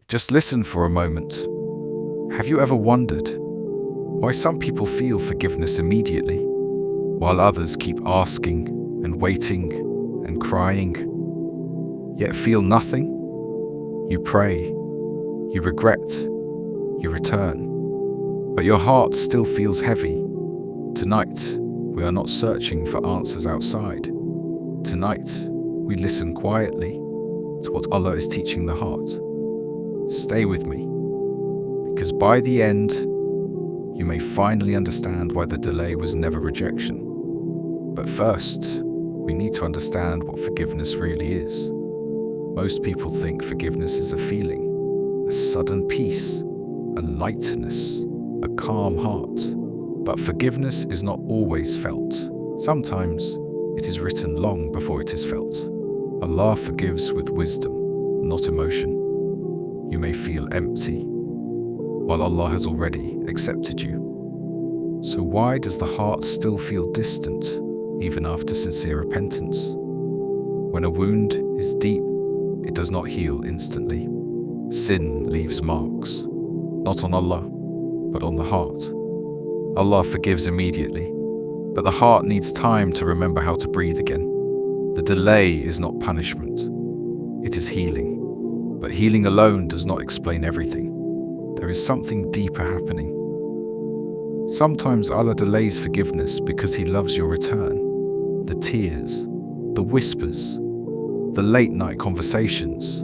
Just listen for a moment. Have you ever wondered why some people feel forgiveness immediately, while others keep asking and waiting and crying, yet feel nothing? You pray, you regret, you return, but your heart still feels heavy. Tonight, we are not searching for answers outside. Tonight, we listen quietly to what Allah is teaching the heart. Stay with me, because by the end, you may finally understand why the delay was never rejection. But first, we need to understand what forgiveness really is. Most people think forgiveness is a feeling, a sudden peace, a lightness, a calm heart. But forgiveness is not always felt. Sometimes it is written long before it is felt. Allah forgives with wisdom, not emotion. You may feel empty, while Allah has already accepted you. So why does the heart still feel distant, even after sincere repentance? When a wound is deep, it does not heal instantly. Sin leaves marks, not on Allah, but on the heart. Allah forgives immediately, but the heart needs time to remember how to breathe again. The delay is not punishment, it is healing. But healing alone does not explain everything. There is something deeper happening. Sometimes Allah delays forgiveness because He loves your return. The tears, the whispers, the late-night conversations.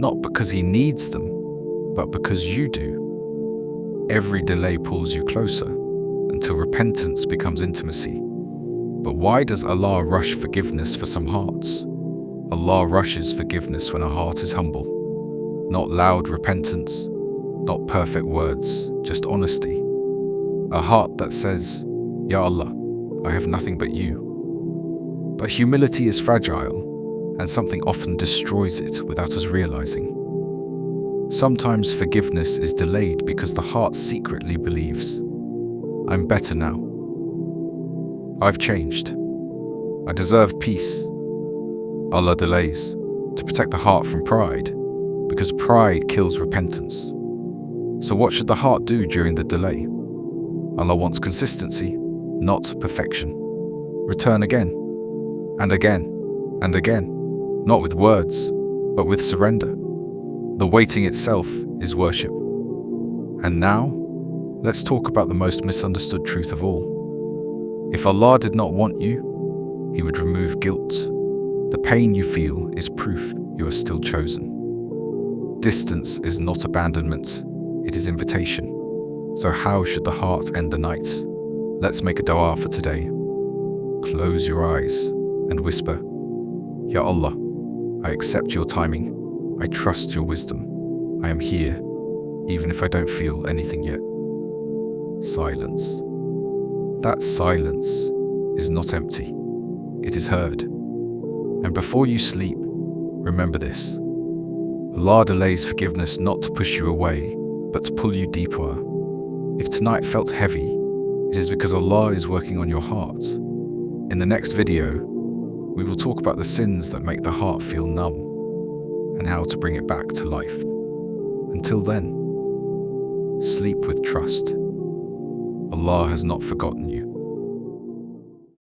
Not because He needs them, but because you do. Every delay pulls you closer until repentance becomes intimacy. But why does Allah rush forgiveness for some hearts? Allah rushes forgiveness when a heart is humble. Not loud repentance, not perfect words, just honesty. A heart that says, Ya Allah, I have nothing but you. But humility is fragile, and something often destroys it without us realizing. Sometimes forgiveness is delayed because the heart secretly believes, I'm better now. I've changed. I deserve peace. Allah delays to protect the heart from pride, because pride kills repentance. So what should the heart do during the delay? Allah wants consistency, not perfection. Return again, and again, and again, not with words, but with surrender. The waiting itself is worship. And now, let's talk about the most misunderstood truth of all. If Allah did not want you, He would remove guilt. The pain you feel is proof you are still chosen. Distance is not abandonment, it is invitation. So how should the heart end the night? Let's make a dua for today. Close your eyes and whisper, Ya Allah, I accept your timing. I trust your wisdom. I am here, even if I don't feel anything yet. Silence. That silence is not empty. It is heard. And before you sleep, remember this. Allah delays forgiveness not to push you away, but to pull you deeper. If tonight felt heavy, it is because Allah is working on your heart. In the next video, we will talk about the sins that make the heart feel numb and how to bring it back to life. Until then, sleep with trust. Allah has not forgotten you.